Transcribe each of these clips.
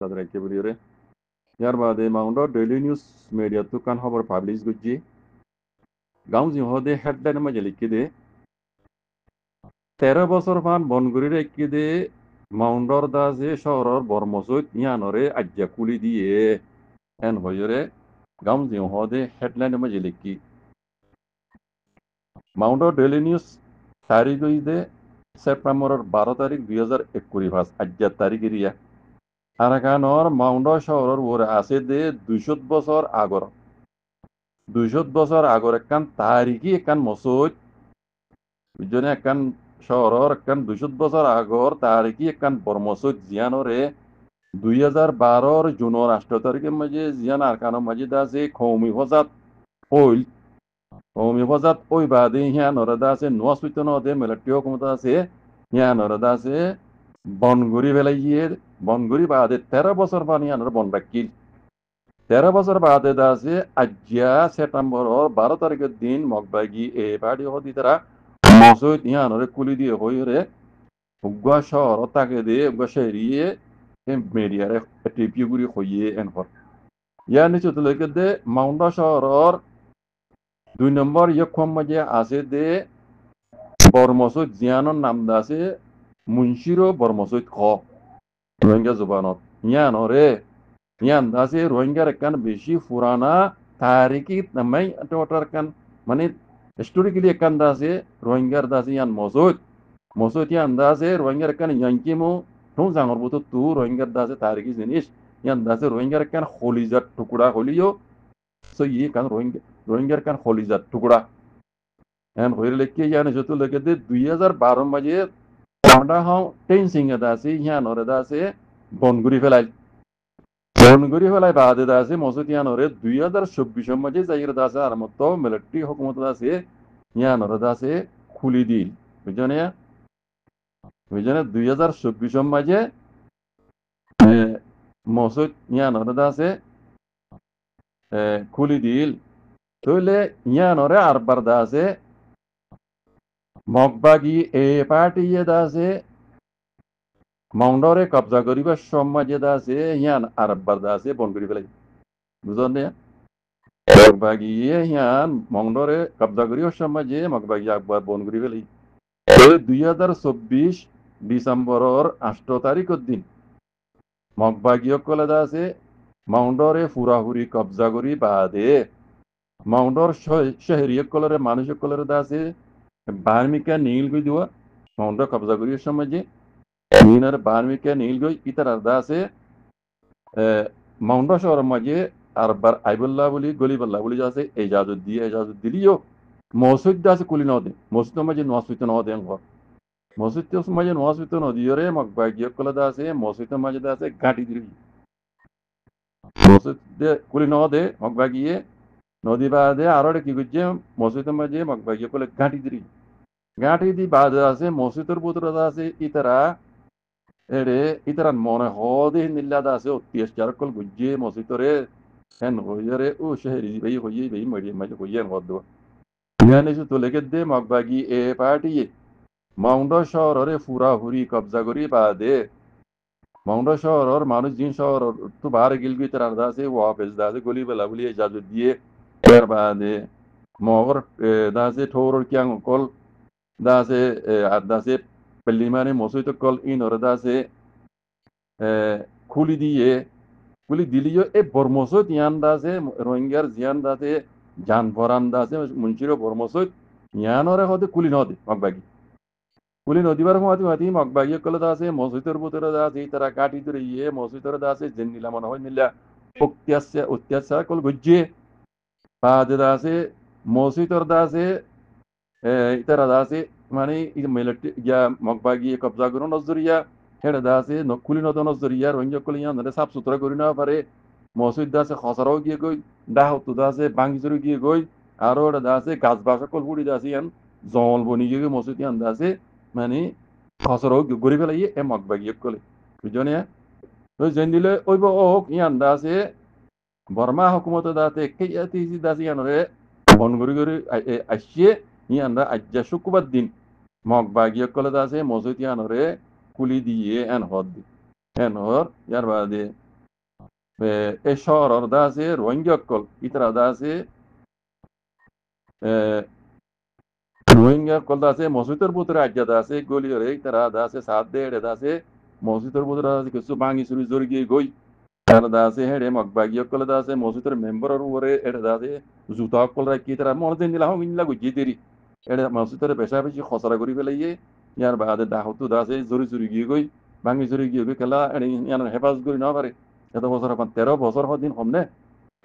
সাদর একেবারে ইয়ার বাদে মাউন্ট ডেইলি নিউজ মিডিয়া তুকান খবর পাবলিশ গুজি গাঁও জিহদে হেডলাইন মাঝে লিখি দে 13 বছর পান বনগুড়ির একি দে মাউন্টর দাসে শহরের বর্মসৈত ইয়ানরে আজ্জা কুলি দিয়ে এন হইরে গাঁও জিহদে হেডলাইন মাঝে লিখি মাউন্ট ডেইলি নিউজ তারিখ দে সেপ্টেম্বরের 12 তারিখ 2021 আজ্জার তারিখ ইয়া আরাকানর মাউন্ট শহরের ওরে আছে দে 200 বছর আগর 200 বছর আগর একখান তারিখি একখান মসজিদ বুঝছনে একখান শহরের একখান 200 বছর আগর তারিখি একখান বড় মসজিদ জিয়ানরে 2012 জুনের 8 তারিখের মাঝে জিয়ান আরকানোর মাঝে আছে কৌমি হজাত হইল কৌমি হজাত ওই বাদে হিয়া নরদা আছে নোয়া সুইত নদে মিলিটারি ক্ষমতা আছে হিয়া নরদা আছে বনগুড়ি ফেলাইয়ে বনগুড়ি বাদে 13 বছর পানি আনর বন রাখিল 13 বছর বাদে আছে আজ্ঞা সেপ্টেম্বরের 12 তারিখের দিন মগবাগি এ পাড়ি হদি তারা মসজিদ ইয়ানরে কুলি দিয়ে হইরে উগ্গা শহর তাকে দিয়ে উগ্গা শহরিয়ে মিডিয়ারে টিপি গুড়ি হইয়ে এনফর ইয়ার নিচে তুলে দে মাউন্টা শহরের 2 নম্বর ইয়ক্ষম মাঝে আছে দে বর্মসৈদ জিয়ানোর নাম আছে মুন্সিরো বর্মসৈদ খ রোহিঙ্গা জুবানত ইয়ানরে ইয়ান দাসে রোহিঙ্গার একখান বেশি পুরানা তারিখি নামাই ওটার কান মানে হিস্টোরিক্যালি একখান দাসে রোহিঙ্গার দাসে ইয়ান মসজিদ ইয়ান দাসে রোহিঙ্গার একখান ইয়াঙ্কিমো ঠোঁ জাঙর বুতো তু রোহিঙ্গার দাসে তারিখি জিনিস ইয়ান দাসে রোহিঙ্গার একখান হলিজার টুকুরা হলিও সো ইয়ে কান রোহিঙ্গার কান হলিজার টুকুরা এন হইলে লেখকে ইয়ান যত লেখে দে 2012 মাঝে আমরা হাও টেন সিংহে দাসে ইয়ান ওরে দাসে বনগুড়ি ফেলাই বনগুড়ি ফেলাই বাদে দাসে মসজিদ ইয়ানরে 2024 মাঝে জায়গা দাসে আর মতো মিলিটারি হুকুমত দাসে ইয়ানরে দাসে খুলি দিল বুঝনে 2024 মাঝে মসজিদ ইয়ানরে দাসে খুলি দিল তাহলে ইয়ানরে আরবার দাসে মগবাগি এ পার্টি দাসে মাউন্টরে কবজা করিবার সমাজে দাসে ইয়ান আরবার দাসে বনগুড়ি ফেলাই বুঝনে মগবাগিয়ে ইয়ান মাউন্টরে কবজা করিবার সমাজে মগবাগি আকবর বনগুড়ি ফেলাই 2024 ডিসেম্বরের 8 তারিখের দিন মগবাগীয় কলে দাসে মাউন্টরে ফুরাহুরি কবজা করি বাদে মাউন্টর শহরিয় কলরে মানুষ কলরে দাসে বার্মিকা নীল গই দিওয়া মাউন্টর কবজা করিবার সমাজে মিনার বার্মিকা নীল গই ইতার দাসে মাউন্ট শহরের মাঝে আরবার আইবুল্লাহ বলি গলিবুল্লাহ বলি আছে এজাজত দিলিও মসজিদ আছে কুলি নদে মসজিদের মাঝে নোয়াজ নদে ঘর মসজিদের মাঝে নোয়াজ নদীরে মগবাগীয় কলে আছে মসজিদের মাঝে আছে ঘাটি দিলি মসজিদ কুলি নদে মগবাগিয়ে নদী বাদে আরো কি করছে মসজিদের মাঝে মগবাগীয় কলে ঘাটি দি বাদে আছে মসজিদের ভিতরে আছে ইতারা মনে হদে নিল্লাদ আছে অত্যাচার কল গুজে মসজিদরে হেন হইরে ও শহরি ভাই হইয়ে ভাই মরিয়ে মাঝে হইয়ে হদ ইয়ানে তো লেগে দে মগবাগি এ পার্টি মাউন্ট শহরে ফুরাহুরি কবজা করি বাদে মাউন্ট শহরের মানুষ জিন শহর তো বাহারে গিলবি তার দাসে ওয়াপেস দাসে গলি বেলা বলি ইজাজত দিয়ে এর বাদে মগর দাসে ঠোর কিয়াং কল দাসে আর দাসে পেলিমানে মসজিদ কল ইন ওর দাসে খুলি দিলিও এ বর্মসৈত ইয়ান দাসে রোহিঙ্গার জিয়ান দাসে জান ভরান দাসে মুন্সিরো বর্মসৈত ইয়ানরে হতে কুলি নদী মগবাগি কুলি নদীবার মাতি মগবাগি কলে দাসে মসজিদের ভিতরে দাসে তারা কাটি ধরে ইয়ে মসজিদের দাসে জেন নিলা মনে হয় নিলা অত্যাচার কল গজ্জে বাদে দাসে মসজিদের দাসে ইতারা দাসে মানে মিলিটারি ইয়া মগবাগি কবজা করো নজরিয়া হেড়ে দাসে কুলি নদ নজরিয়া রোহিঙ্গা কলি ইয়ান সাফ সুতরা করি না পারে মসজিদ দাসে খসরাও গিয়ে গই ডাহতু দাসে বাঙ্গিজুরি গিয়ে গই আরো ওটা দাসে গাছ বাসা কল ফুড়ি দাসে ইয়ান জল বনি গিয়ে মসজিদ ইয়ান দাসে মানে খসরাও গড়ি ফেলাই এ মগবাগি কলে বুঝনে যেন দিলে ওইব ওক ইয়ান দাসে বর্মা হুকুমত দাসে কে দাসে ইয়ানরে বন গড়ি আসিয়ে ইয়ানরা আজ্জা শুক্রবার দিন মগবাগি কলে দাসে মসজিদ ইয়ানরে কুলি দিয়ে এন হর ইয়ার বাদে এই শহরের দা আছে রোহিঙ্গা অকল ইতারা দা আছে রোহিঙ্গা অকল দা আছে মসজিদের ভিতরে আজ্ঞা দা আছে গলিয়রে ইতারা দা আছে সাথ দে এড়ে দা আছে মসজিদের ভিতরে আছে কিছু ভাঙি চুরি জড়ি গিয়ে গই তারা দা আছে হেডে মগবাগি অকল দা আছে মসজিদের মেম্বারের উপরে এড়ে দা আছে জুতা অকল রাখি তারা মনে দিন দিলা ইনলা গুজি দেরি এড়ে মসজিদের বেশা বেশি খসরা করি ফেলাইয়ে ইয়ার বাদে দাহতু দা আছে জড়ি জড়ি গিয়ে গই ভাঙি চুরি গিয়ে গই খেলা এড়ে ইয়ার হেফাজ করি না পারে এত বছর 13 বছর দিন হমনে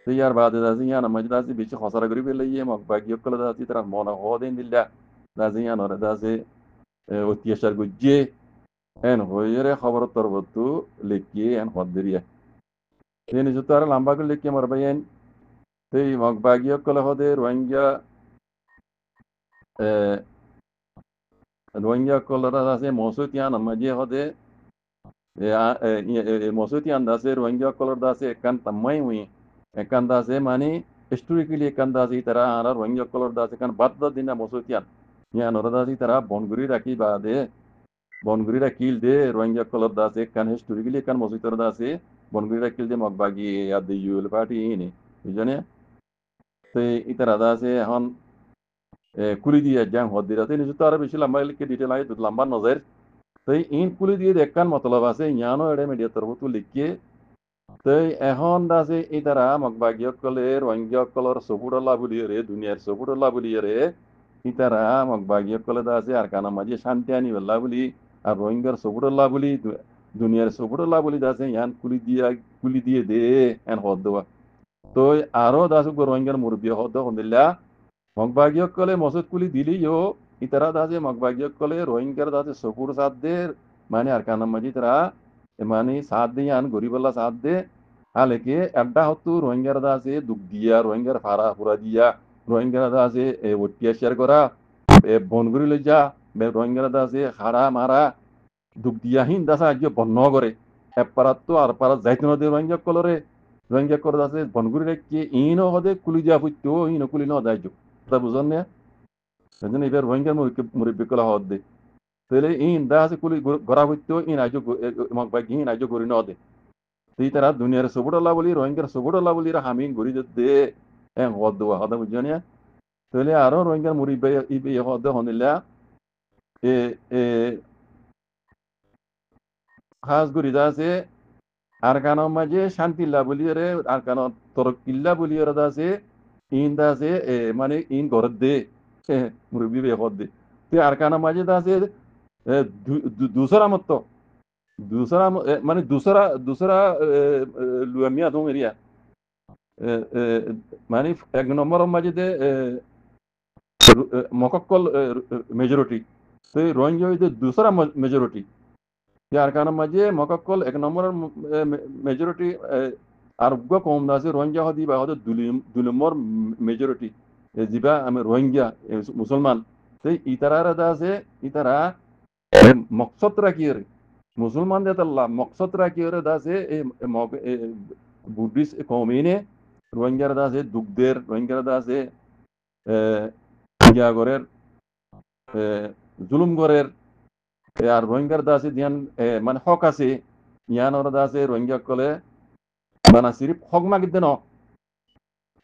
ইয়ার বাদে দাজি ইয়ার মাঝে দাজি বেশি খসরা করি ফেলাইয়ে মগবাগি অকল দাজি তারা মনে হদিন দিল্লা দাজি ইয়ার দাজি অত্যাচার গুজিয়ে এন হইরে খবর তরবতু লিখিয়ে এন হদ্দিরিয়া তিনি জুতো আর লম্বা করে লিখিয়ে মারবাইন সেই মগবাগি অকল হদে রোহিঙ্গা কলরা আছে মসুতিয়ান মাঝে হদে মসুতিয়ান দাসে রোহিঙ্গা কলর দাসে একান তাম্মাই হুই একান দাসে মানে হিস্টোরিক্যালি একান দাসে তারা আর রোহিঙ্গা কলর দাসে কান বাদ দিনা মসুতিয়ান ইয়ান ওরা দাসে তারা বনগুরি রাখি বাদে বনগুরি রাখিল দে রোহিঙ্গা কলর দাসে কান হিস্টোরিক্যালি কান মসুতর দাসে বনগুরি রাখিল দে মগবাগি আদে ইউল পার্টি ইনি বুঝনে তো ইতারা দাসে এখন কুলি দিয়ে যাং হদ্দিরা তো নিজে তো আরো বেশি লম্বা লিখে ডিটেল আয় লম্বা নজর তো ইন কুলি দিয়ে দেখান মতলব আছে ইয়ানো এড়ে মিডিয়া তরফ লিখিয়ে তো এখন দাসে এই তারা মগবাগিয়কলে রোহিঙ্গিয়কলর সবুরল্লা বুলিয়ে রে দুনিয়ার সবুরল্লা বুলিয়ে রে এই তারা মগবাগিয়কলে দাসে আর কানা মাঝে শান্তি আনি বেল্লা বলি আর রোহিঙ্গার সবুরল্লা বলি দুনিয়ার সবুরল্লা বলি দাসে ইয়ান কুলি দিয়ে দে এন হদ দেওয়া তো আরো দাসুক রোহিঙ্গার মুরব্বী হদ হন্দিল্লা মগবাগিয়কলে মসুদ কুলি দিলিও ইতারা দাসে মগবাগিয়কলে রোহিঙ্গার দাসে সবুর সাথ দে মানে আর কানা মাঝে তারা মানে সাথ দিয়ে আন গরিবল্লা সাথ দে হালেকে একটা হতো রোহিঙ্গার দাসে দুঃখ দিয়া রোহিঙ্গার ফারা ফুরা দিয়া রোহিঙ্গার দাসে অত্যাচার করা বনগুড়ি লৈ যা রোহিঙ্গার দাসে হারা মারা দুঃখ দিয়াহীন দাসা আজ বন্য করে এপারাত তো আর পারাত যাইতে নদী রোহিঙ্গা কলরে রোহিঙ্গা করে দাসে বনগুড়ি রেখে ইনো হদে কুলি দিয়া ফুটতো ইনো কুলি ন যাইজ তা বুঝন না সেজন্য এবার রোহিঙ্গার মুরব্বী কলা হদ দে তাহলে ইন দাসে কুলি গড়া ফুটতো ইন আজ ইন আজ গড়ি ন দে এই তারা দুনিয়ার সবুরল্লা বলি রোহিঙ্গার সবুরল্লা বলি হামি ঘুরি দে হদ দেওয়া হদা বুঝছো না তাহলে আরো রোহিঙ্গার মুড়ি ইবে হদ হনিলা এ এ খাস ঘুরি আছে আর কানের মাঝে শান্তিল্লা বলি রে আর কান তরকিল্লা বলি ওরা আছে ইন দাসে মানে ইন ঘর দে মুরব্বী বে হদ দে তে আর কানের মাঝে দাসে দুসরা মত दूसरा माने दूसरा दूसरा लुमिया दो एरिया माने एक नंबर मजे মকক্কল মেজরিটি তো রোহিঙ্গা হইতে দুসরা মেজরিটি যার কারণে মাঝে মকক্কল এক নম্বরের মেজরিটি আর কম আছে রোহিঙ্গা হদি বা হয়তো 2 নম্বর মেজরিটি যিবা আমি রোহিঙ্গা মুসলমান তো ইতারা আছে ইতারা মকসদ রাখি মুসলমানদের তাল্লা মকসদ রাখি ওরা দাসে বুদ্ধিস্ট কমিনে রোহিঙ্গার দাসে দুঃখদের রোহিঙ্গার দাসে ইয়া গরের জুলুম গরের আর রোহিঙ্গার দাসে দিয়ান মানে হক আছে ইয়ান ওরা দাসে রোহিঙ্গা কলে বানা সিরিফ হক মাগিতে ন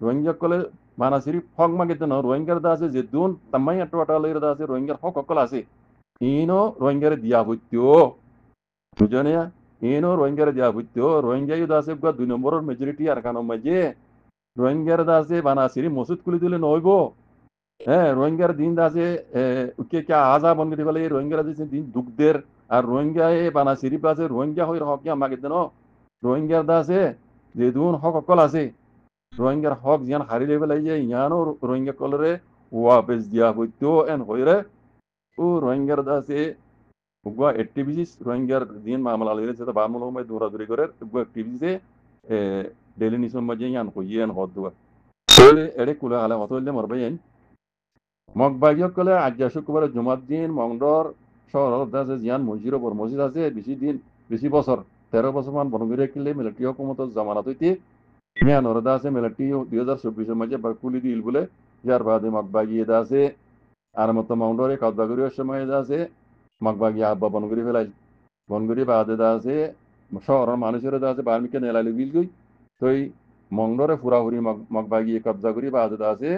রোহিঙ্গা কলে বানা সিরিফ হক মাগিতে ন রোহিঙ্গার দাসে যে দুন তামাই আটওয়াটালের দাসে রোহিঙ্গার হক অকল আছে ইনো রোহিঙ্গারে দিয়া হইতো বুঝনে ಏನೋ ರೋಹಿಂಗ್ಯಾರ ಜಾಬಿತ್ತು ರೋಹಿಂಗ್ಯಾ ದಾಸೆ 2 নম্বরের মেজরিটি আর কানো মাঝে রোহিঙ্গার দাসে বানাসিরি মসজিদ খুলি দিলে নইব হ্যাঁ রোহিঙ্গার দিন দাসে কে কে আজা বন করে বলে রোহিঙ্গার দিন দিন দুঃখদের আর রোহিঙ্গা বানাসিরি পাশে রোহিঙ্গা হই হক আমাকে দেন রোহিঙ্গার দাসে যে দুন হক অকল আছে রোহিঙ্গার হক জিয়ান হারি লেভেল আইয়ে ইয়ানো রোহিঙ্গা কলরে ওয়াপেস দিয়া হইতো এন হইরে ও রোহিঙ্গার দাসে Gua activities rohingya din maamala lere seta baamalo mai dura duri gore gua activities daily nisam maje yan ko yen hodwa tole ere kula ala hotolle morbayen mok bagyo kala ajja shukbar jumat din mongdor শহর দাসে জিয়ান মসজিদ বড় মসজিদ আছে বেশি বছর 13 বছর মান বনগিরে কিলে মিলিটারি হুকুমত জামানত হইতে মিয়ান ওর দাসে মিলিটারি 2024 মাঝে বাকুলি দিল বলে যার বাদে মক বাগিয়ে দাসে আর মত মাউন্ডরে কাদবাগরির সময় দাসে মগবাগি আব্বা বনগুড়ি ফেলাই বনগুড়ি বাদে আছে শহরের মানুষের আছে বার্মিকে নেলালি বিল গই তই মংডরে ফুরাহুরি মগবাগিয়ে কবজা করি বাদে আছে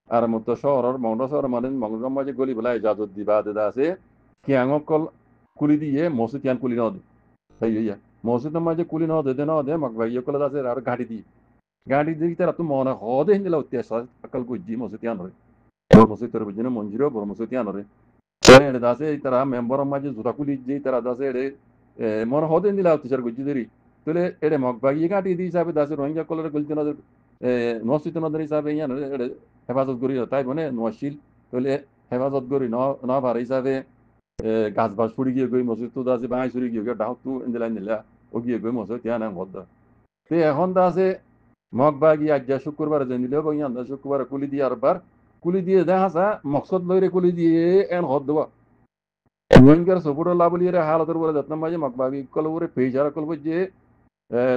আর মতো শহরের মংড শহর মানে মংডর মাঝে গলি বেলা ইজাজত দি বাদে আছে কিয়াঙকল কুলি দিয়ে মসজিদ ইয়ান কুলি নদে তাই হইয়া মসজিদের মাঝে কুলি নদে মগবাগিয়ে কলে আছে আর গাড়ি দিয়ে তারা তো মনে হদে হিন্দিলা উত্তেস আকাল গুজি মসজিদ ইয়ান রে মসজিদ তোর বুঝিনে মঞ্জিরও বড় মসজিদ ইয়ান রে এটা দাসে তারা মেম্বরের মাঝে জোতা কুলি যে তারা দাসে এড়ে মনে হদে হিন্দিলা উত্তেসার গুজি দেরি তাহলে এড়ে মগবাগিয়ে গাড়ি দিয়ে হিসাবে দাসে রোহিঙ্গা কলের গলিতে নদের নসিত নদের হিসাবে ইয়ান এড়ে হেফাজত করি তাই মানে নশিল তাহলে হেফাজত করি ন ভার হিসাবে গাছ বাস ফুড়ি গিয়ে গই মসজিদ তো দাসে বাঁশ ফুড়ি গিয়ে ডাক তু ইন্দিলা নিলা ও গিয়ে গই মসজিদ ইয়ান হদ তে এখন দাসে মগবাগি আজ শুক্রবার যে নিলে ইয়ান শুক্রবার কুলি দিয়ে আর বার কুলি দিয়ে দেখা যা মকসদ লইরে কুলি দিয়ে এন হদ দেওয়া রোহিঙ্গার সপুর লাভলি হালতের বলে যত্ন মাঝে মগবাগি কল উপরে পেজার কল যে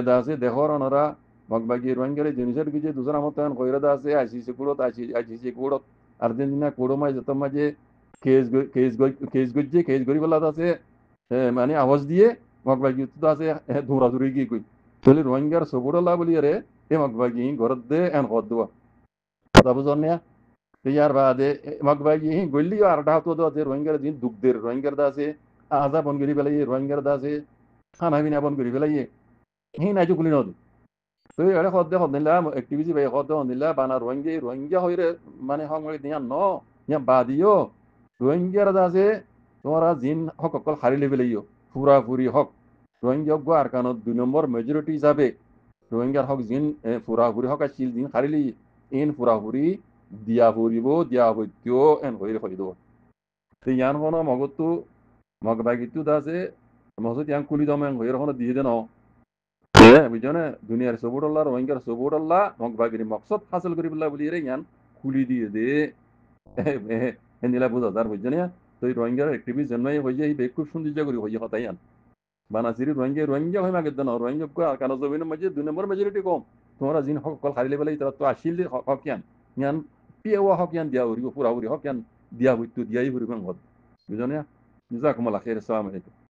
দাসে দেহর অনরা মগবাগি রোহিঙ্গার জিনিসের কিছু দুসরা মতো কইরা দাসে আইসিসি কুড়ত আইসিসি কুড়ত আর্জেন্টিনা কুড়ো মাঝে যত মাঝে কেস গজ্জে কেস গড়ি বেলা আছে মানে আওয়াজ দিয়ে মগবাগি তো আছে দৌড়াদৌড়ি গিয়ে কই তাহলে রোহিঙ্গার সপুর লাভলি রে এ মগবাগি ঘরত দে এন হদ দেওয়া কথা বুঝন না ইয়ার বাদে মগবাগি গল্লি আর ডাহতো আছে রোহিঙ্গার দিন দুঃখদের রোহিঙ্গার দাসে আজা বন করি পেলাই রোহিঙ্গার দাসে খানা পিনা বন করি পেলাই হি নাই চুকুলি নদ তো এটা সদ্য নিলা এক্টিভিটি বাই সদ্য নিলা বানা রোহিঙ্গা হইরে মানে সংগ্রহ দিয়া ন ইয়া বাদিও রোহিঙ্গার দাসে তোমরা জিন হক অকল হারিলে পেলাইও ফুরি হক রোহিঙ্গা গো আর কানত 2 নম্বর মেজরিটি হিসাবে রোহিঙ্গার হক জিন ফুরি হক আছিল জিন হারিলি ইন ফুরি দিয়া হইতেও এন হইরে হইদ তো ইয়ান কোনো মগতো মগবাগিতো দাসে মসজিদ ইয়ান কুলি দম হইরে কোনো দিয়ে দেন বুঝছো না দুনিয়ার সবুরল্লাহ রোহিঙ্গার সবুরল্লাহ মগবাগিরি মকসদ হাসিল করি বললা বলি রে ইয়ান কুলি দিয়ে দে এনিলা বুঝা যার বুঝছো না তো রোহিঙ্গার অ্যাক্টিভিস্ট জন্মাই হয়ে যায় খুব সৌন্দর্য করি হয়ে হতাই ইয়ান বানাসিরি রোহিঙ্গা হয়ে মাগে দেন রোহিঙ্গা আর কানো জমিনের মাঝে 2 নম্বর মেজরিটি কম তোমরা জিন হক কল হারিলে বেলাই তারা তো আসিল হক ইয়ান ইয়ান পিওয়া হক ইয়ান দিয়া উড়িব পুরা উড়ি হক ইয়ান দিয়া হইতো দিয়াই উড়িব হদ বুঝছো না জাজাকুমুল্লাহ খাইর আসসালামু আলাইকুম